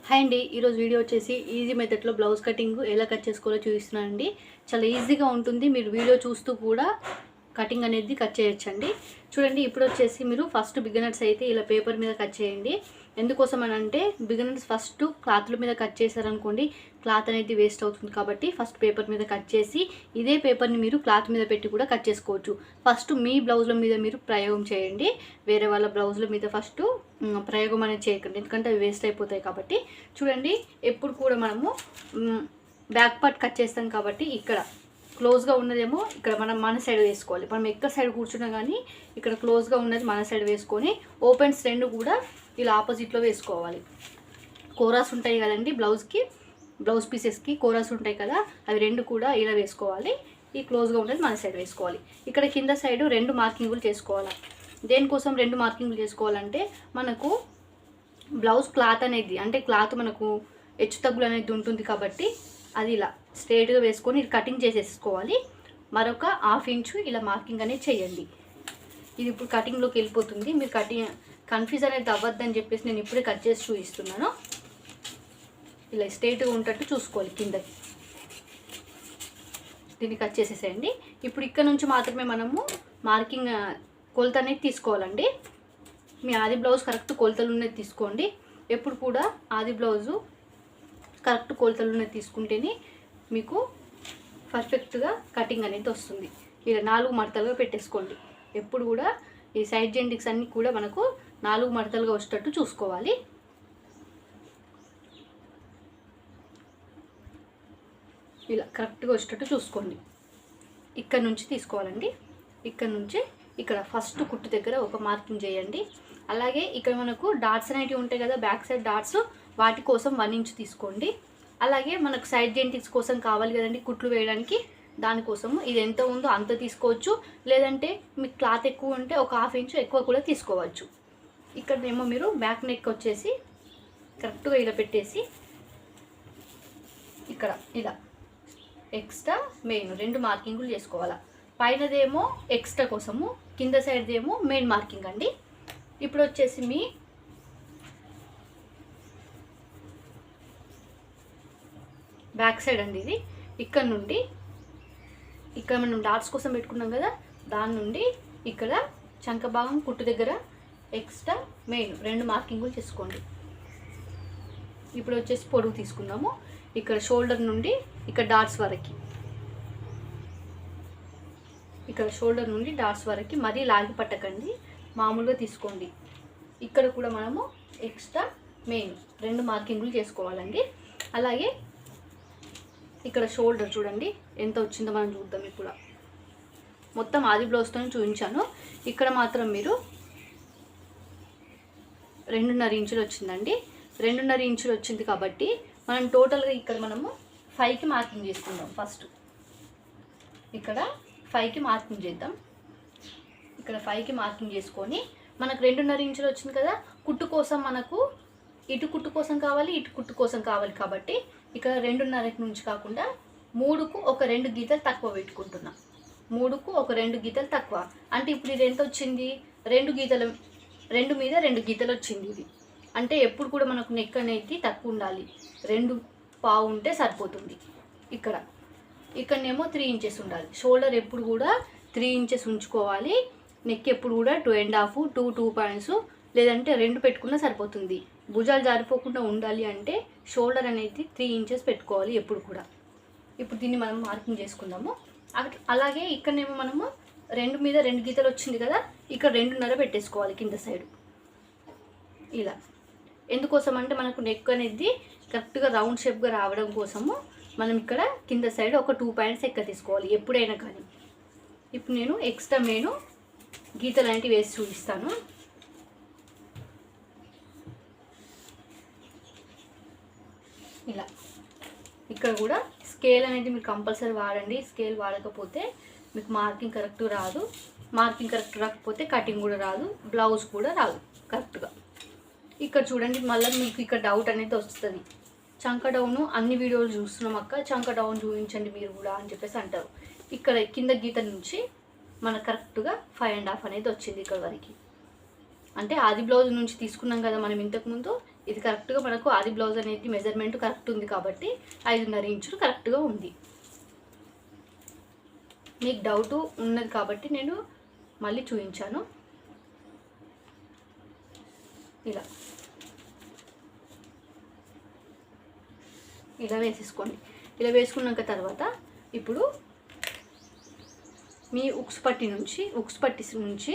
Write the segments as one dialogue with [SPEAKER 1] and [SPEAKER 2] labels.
[SPEAKER 1] Hi అండి, ఈరోజు video వచ్చేసి ఈజీ మెథడ్లో బ్లౌజ్ కటింగ్ ఎలా కట్ చేసుకోవాలో చూపిస్తున్నానండి. చాలా ఈజీగా ఉంటుంది. మీరు వీడియో చూస్తూ కూడా కటింగ్ అనేది కట్ చేయొచ్చండి. చూడండి, ఇప్పుడు వచ్చేసి మీరు ఫస్ట్ బిగినర్స్ అయితే ఇలా పేపర్ మీద కట్ చేయండి. ఎందుకోసం అని అంటే బిగినర్స్ ఫస్ట్ క్లాత్ల మీద కట్ చేశారనుకోండి, క్లాత్ అనేది వేస్ట్ అవుతుంది. కాబట్టి ఫస్ట్ పేపర్ మీద కట్ చేసి ఇదే పేపర్ని మీరు క్లాత్ మీద పెట్టి కూడా కట్ చేసుకోవచ్చు. ఫస్ట్ మీ బ్లౌజ్ల మీద మీరు ప్రయోగం చేయండి. వేరే వాళ్ళ బ్లౌజ్ల మీద ఫస్ట్ ప్రయోగం అనేది చేయకండి, ఎందుకంటే అవి వేస్ట్ అయిపోతాయి. కాబట్టి చూడండి, ఎప్పుడు కూడా మనము బ్యాక్ పార్ట్ కట్ చేస్తాం కాబట్టి ఇక్కడ క్లోజ్గా ఉన్నదేమో ఇక్కడ మనం మన సైడ్ వేసుకోవాలి. మనం ఎక్కడ సైడ్ కూర్చున్నా కానీ ఇక్కడ క్లోజ్గా ఉన్నది మన సైడ్ వేసుకొని ఓపెన్స్ రెండు కూడా ఇలా ఆపోజిట్లో వేసుకోవాలి. కోరాస్ ఉంటాయి కదండి బ్లౌజ్కి, బ్లౌజ్ పీసెస్కి కోరాస్ ఉంటాయి కదా, అవి రెండు కూడా ఇలా వేసుకోవాలి. ఈ క్లోజ్గా ఉన్నది మన సైడ్ వేసుకోవాలి. ఇక్కడ కింద సైడ్ రెండు మార్కింగులు చేసుకోవాలి. దేనికోసం రెండు మార్కింగులు చేసుకోవాలంటే మనకు బ్లౌజ్ క్లాత్ అనేది అంటే క్లాత్ మనకు హెచ్చు తగ్గులు అనేది ఉంటుంది కాబట్టి అది ఇలా స్ట్రైట్గా వేసుకొని కటింగ్ చేసేసుకోవాలి. మరొక 1/2 ఇంచు ఇలా మార్కింగ్ అనేది చేయండి. ఇది ఇప్పుడు కటింగ్లోకి వెళ్ళిపోతుంది. మీరు కన్ఫ్యూజ్ అనేది అవ్వద్దని చెప్పేసి నేను ఇప్పుడే కట్ చేసి చూపిస్తున్నాను. ఇలా స్ట్రైట్గా ఉండేటట్టు చూసుకోవాలి. కిందకి దీన్ని కట్ చేసేసేయండి. ఇప్పుడు ఇక్కడ నుంచి మాత్రమే మనము మార్కింగ్ కొలత అనేది తీసుకోవాలండి. మీ ఆది బ్లౌజ్ కరెక్ట్ కొలతలు ఉన్నది తీసుకోండి. ఎప్పుడు కూడా ఆది బ్లౌజు కరెక్ట్ కొలతలు ఉన్నది తీసుకుంటేనే మీకు పర్ఫెక్ట్గా కటింగ్ అనేది వస్తుంది. ఇలా 4 మడతలుగా పెట్టేసుకోండి. ఎప్పుడు కూడా ఈ సైడ్ జెంటిక్స్ అన్నీ కూడా మనకు 4 మడతలుగా వచ్చేటట్టు చూసుకోవాలి. ఇలా కరెక్ట్గా వచ్చేటట్టు చూసుకోండి. ఇక్కడ నుంచి తీసుకోవాలండి. ఇక్కడ నుంచి ఇక్కడ ఫస్ట్ కుట్టు దగ్గర ఒక మార్కింగ్ చేయండి. అలాగే ఇక్కడ మనకు డాట్స్ అనేటివి ఉంటాయి కదా, బ్యాక్ సైడ్ డాట్స్, వాటి కోసం 1 ఇంచ్ తీసుకోండి. అలాగే మనకు సైడ్ జెంటిక్స్ కోసం కావాలి కదండి కుట్లు వేయడానికి, దానికోసము ఇది ఎంత ఉందో అంత తీసుకోవచ్చు. లేదంటే మీకు క్లాత్ ఎక్కువ ఉంటే ఒక 1/2 ఇంచు ఎక్కువ కూడా తీసుకోవచ్చు. ఇక్కడనేమో మీరు బ్యాక్ నెక్ వచ్చేసి కరెక్ట్గా ఇలా పెట్టేసి ఇక్కడ ఇలా ఎక్స్ట్రా మెయిన్ 2 మార్కింగులు చేసుకోవాలా. పైనదేమో ఎక్స్ట్రా కోసము, కింద సైడ్దేమో మెయిన్ మార్కింగ్ అండి. ఇప్పుడు వచ్చేసి మీ బ్యాక్ సైడ్ అండి ఇది. ఇక్కడ నుండి ఇక్కడ మనం డాట్స్ కోసం పెట్టుకున్నాం కదా, దాని నుండి ఇక్కడ చంక భాగం కుట్టు దగ్గర ఎక్స్ట్రా మెయిన్ 2 మార్కింగులు చేసుకోండి. ఇప్పుడు వచ్చేసి పొడుగు తీసుకుందాము. ఇక్కడ షోల్డర్ నుండి ఇక్కడ డాట్స్ వరకు, ఇక్కడ షోల్డర్ నుండి డాట్స్ వరకు మరీ లాగి పట్టకండి, మామూలుగా తీసుకోండి. ఇక్కడ కూడా మనము ఎక్స్ట్రా మెయిన్ 2 మార్కింగులు చేసుకోవాలండి. అలాగే ఇక్కడ షోల్డర్ చూడండి ఎంత వచ్చిందో మనం చూద్దాం. ఇప్పుడు మొత్తం ఆది బ్లౌజ్తో చూపించాను. ఇక్కడ మాత్రం మీరు 2.5 ఇంచులు వచ్చిందండి. 2.5 ఇంచులు వచ్చింది కాబట్టి మనం టోటల్గా ఇక్కడ మనము 5కి మార్కింగ్ చేసుకుందాం. ఫస్ట్ ఇక్కడ 5కి మార్కింగ్ చేద్దాం. ఇక్కడ 5కి మార్కింగ్ చేసుకొని మనకు 2.5 ఇంచులు వచ్చింది కదా, కుట్టు కోసం మనకు ఇటు కుట్టు కోసం కావాలి, ఇటు కుట్టు కోసం కావాలి. కాబట్టి ఇక్కడ 2.5 నుంచి కాకుండా 3కు ఒక 2 గీతలు తక్కువ పెట్టుకుంటున్నా. 3కు ఒక 2 గీతలు తక్కువ అంటే ఇప్పుడు ఇది ఎంత వచ్చింది, 2 గీతలు, 2 మీద 2 గీతలు వచ్చింది. ఇది అంటే ఎప్పుడు కూడా మనకు నెక్ అనేది తక్కువ ఉండాలి, 2.5 ఉంటే సరిపోతుంది. ఇక్కడనేమో 3 ఇంచెస్ ఉండాలి. షోల్డర్ ఎప్పుడు కూడా 3 ఇంచెస్ ఉంచుకోవాలి. నెక్ ఎప్పుడు కూడా 2.5, 2 పాయింట్స్ లేదంటే 2 పెట్టుకున్నా సరిపోతుంది. భుజాలు జారిపోకుండా ఉండాలి అంటే షోల్డర్ అనేది 3 ఇంచెస్ పెట్టుకోవాలి ఎప్పుడు కూడా. ఇప్పుడు దీన్ని మనం మార్కింగ్ చేసుకుందాము. అలాగే ఇక్కడనేమో మనము 2 మీద 2 గీతలు వచ్చింది కదా, ఇక్కడ 2.5 పెట్టేసుకోవాలి కింద సైడ్ ఇలా. ఎందుకోసం అంటే మనకు నెక్ అనేది కరెక్ట్గా రౌండ్ షేప్గా రావడం కోసము మనం ఇక్కడ కింద సైడ్ ఒక 2 పాయింట్స్ ఎక్కువ తీసుకోవాలి ఎప్పుడైనా కానీ. ఇప్పుడు నేను ఎక్స్ట్రా మెయిన్ గీతలు అనేవి వేసి చూపిస్తాను. ఇలా ఇక్కడ కూడా స్కేల్ అనేది మీరు కంపల్సరీ వాడండి. స్కేల్ వాడకపోతే మీకు మార్కింగ్ కరెక్ట్ రాదు. మార్కింగ్ కరెక్ట్ రాకపోతే కటింగ్ కూడా రాదు, బ్లౌజ్ కూడా రాదు కరెక్ట్గా. ఇక్కడ చూడండి, మళ్ళీ మీకు ఇక్కడ డౌట్ అనేది వస్తుంది. చంక డౌను అన్ని వీడియోలు చూస్తున్నాం అక్క, చంక డౌన్ చూపించండి మీరు కూడా అని చెప్పేసి అంటారు. ఇక్కడ కింద గీత నుంచి మన కరెక్ట్గా 5.5 అనేది వచ్చింది ఇక్కడ వరకు. అంటే ఆది బ్లౌజ్ నుంచి తీసుకున్నాం కదా మనం ఇంతకుముందు, ఇది కరెక్ట్గా మనకు ఆది బ్లౌజ్ అనేది మెజర్మెంట్ కరెక్ట్ ఉంది కాబట్టి 5.5 ఇంచులు కరెక్ట్గా ఉంది. మీకు డౌట్ ఉన్నది కాబట్టి నేను మళ్ళీ చూపించాను. ఇలా వేసేసుకోండి. ఇలా వేసుకున్నాక తర్వాత ఇప్పుడు మీ ఉక్స్ పట్టి నుంచి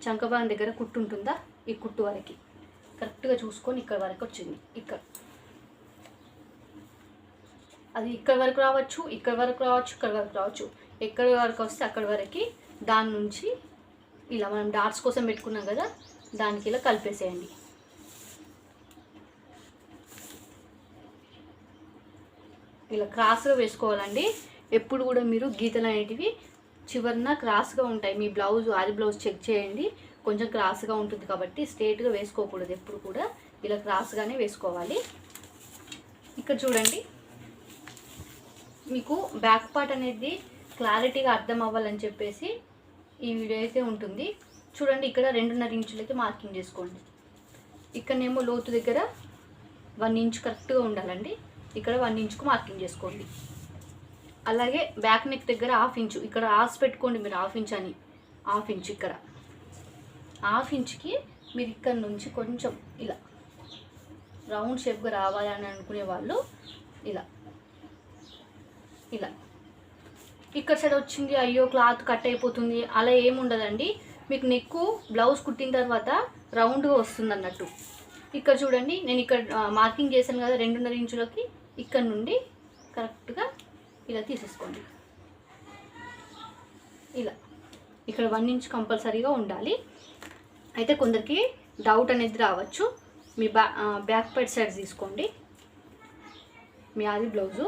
[SPEAKER 1] చంకబాన్ దగ్గర కుట్టు ఉంటుందా, ఈ కుట్టు వరకు కరెక్ట్గా చూసుకొని ఇక్కడ వరకు వచ్చింది. అది ఇక్కడ వరకు రావచ్చు, ఇక్కడ వరకు రావచ్చు, ఇక్కడ వరకు రావచ్చు. ఎక్కడి వరకు వస్తే అక్కడి వరకు దాని నుంచి ఇలా మనం డాట్స్ కోసం పెట్టుకున్నాం కదా, దానికి ఇలా కలిపేసేయండి. ఇలా క్రాస్గా వేసుకోవాలండి. ఎప్పుడు కూడా మీరు గీతలు అనేటివి చివరిన క్రాస్గా ఉంటాయి. మీ బ్లౌజ్ ఆది బ్లౌజ్ చెక్ చేయండి, కొంచెం క్రాస్గా ఉంటుంది కాబట్టి స్ట్రేట్గా వేసుకోకూడదు. ఎప్పుడు కూడా ఇలా క్రాస్గానే వేసుకోవాలి. ఇక్కడ చూడండి, మీకు బ్యాక్ పార్ట్ అనేది క్లారిటీగా అర్థం అవ్వాలని చెప్పేసి ఈ వీడియో అయితే ఉంటుంది. చూడండి, ఇక్కడ 2.5 ఇంచులు అయితే మార్కింగ్ చేసుకోండి. ఇక్కడనేమో లోతు దగ్గర 1 ఇంచు కరెక్ట్గా ఉండాలండి. ఇక్కడ 1 ఇంచుకు మార్కింగ్ చేసుకోండి. అలాగే బ్యాక్ నెక్ దగ్గర 1/2 ఇంచు, ఇక్కడ ఆస్ పెట్టుకోండి మీరు, 1/2 ఇంచ్ అని. 1/2 ఇంచు ఇక్కడ 1/2 ఇంచుకి మీరు ఇక్కడ నుంచి కొంచెం ఇలా రౌండ్ షేప్గా రావాలని అనుకునే వాళ్ళు ఇలా ఇక్కడ సైడ్ వచ్చింది, అయ్యో క్లాత్ కట్ అయిపోతుంది అలా ఏముండదండి. మీకు నెక్కు బ్లౌజ్ కుట్టిన తర్వాత రౌండ్గా వస్తుంది అన్నట్టు. ఇక్కడ చూడండి, నేను ఇక్కడ మార్కింగ్ చేశాను కదా 2.5 ఇంచులకి, ఇక్కడ నుండి కరెక్ట్గా ఇలా తీసేసుకోండి. ఇక్కడ 1 ఇంచ్ కంపల్సరీగా ఉండాలి. అయితే కొందరికి డౌట్ అనేది రావచ్చు. మీ బ్యాక్ పార్ట్ సైడ్ తీసుకోండి, మీ ఆది బ్లౌజు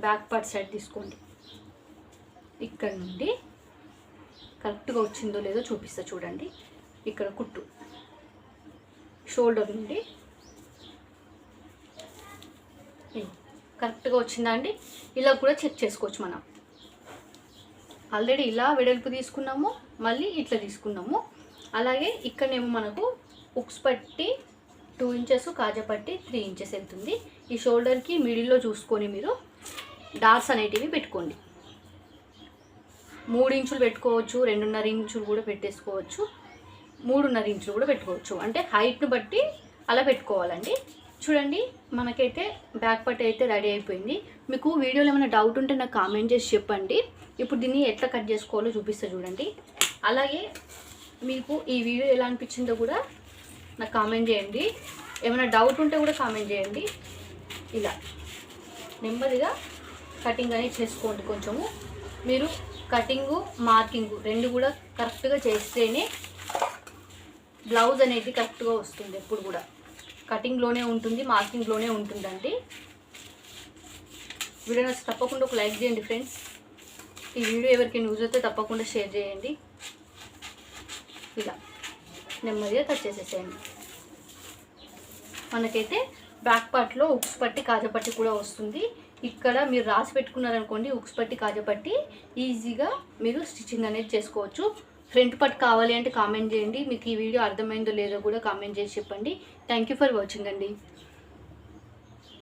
[SPEAKER 1] బ్యాక్ పార్ట్ సైడ్ తీసుకోండి. ఇక్కడ నుండి కరెక్ట్గా వచ్చిందో లేదో చూపిస్తా చూడండి. ఇక్కడ కుట్టు షోల్డర్ నుండి కరెక్ట్గా వచ్చిందా అండి? ఇలా కూడా చెక్ చేసుకోవచ్చు. మనం ఆల్రెడీ ఇలా వెడల్పు తీసుకున్నాము, మళ్ళీ ఇట్లా తీసుకున్నాము. అలాగే ఇక్కడనేమో మనకు ఉక్స్ పట్టి 2 ఇంచెస్, కాజా పట్టి 3 ఇంచెస్ వెళ్తుంది. ఈ షోల్డర్కి మిడిల్లో చూసుకొని మీరు డాట్స్ అనేటివి పెట్టుకోండి. 3 ఇంచులు పెట్టుకోవచ్చు, 2.5 ఇంచులు కూడా పెట్టేసుకోవచ్చు, 3.5 ఇంచులు కూడా పెట్టుకోవచ్చు. అంటే హైట్ను బట్టి అలా పెట్టుకోవాలండి. చూడండి, మనకైతే బ్యాక్ పార్ట్ అయితే రెడీ అయిపోయింది. మీకు వీడియోలో ఏమైనా డౌట్ ఉంటే నాకు కామెంట్ చేసి చెప్పండి. ఇప్పుడు దీన్ని ఎట్లా కట్ చేసుకోవాలో చూపిస్తా చూడండి. అలాగే మీకు ఈ వీడియో ఎలా అనిపించిందో కూడా నాకు కామెంట్ చేయండి. ఏమైనా డౌట్ ఉంటే కూడా కామెంట్ చేయండి. ఇలా నెమ్మదిగా కటింగ్ అనేది చేసుకోండి. కొంచెము మీరు కటింగు మార్కింగు 2 కూడా కరెక్ట్గా చేస్తేనే బ్లౌజ్ అనేది కరెక్ట్గా వస్తుంది. ఎప్పుడు కూడా కటింగ్లోనే ఉంటుంది, మార్కింగ్లోనే ఉంటుందండి. వీడియో నచ్చి తప్పకుండా ఒక లైక్ చేయండి ఫ్రెండ్స్. ఈ వీడియో ఎవరికైనా యూజ్ అయితే తప్పకుండా షేర్ చేయండి. ఇలా నెమ్మదిగా కట్ చేసేసేయండి. మనకైతే బ్యాక్ పార్ట్లో ఉక్స్ పట్టి, కాజా పట్టి కూడా వస్తుంది. ఇక్కడ మీరు రాసి పెట్టుకున్నారనుకోండి ఉక్స్ పట్టి, కాజా పట్టి, ఈజీగా మీరు స్టిచ్చింగ్ అనేది చేసుకోవచ్చు. ఫ్రంట్ పార్ట్ కావాలి అంటే కామెంట్ చేయండి. మీకు ఈ వీడియో అర్థమైందో లేదో కూడా కామెంట్ చేసి చెప్పండి. థ్యాంక్ యూ ఫర్ వాచింగ్ అండి.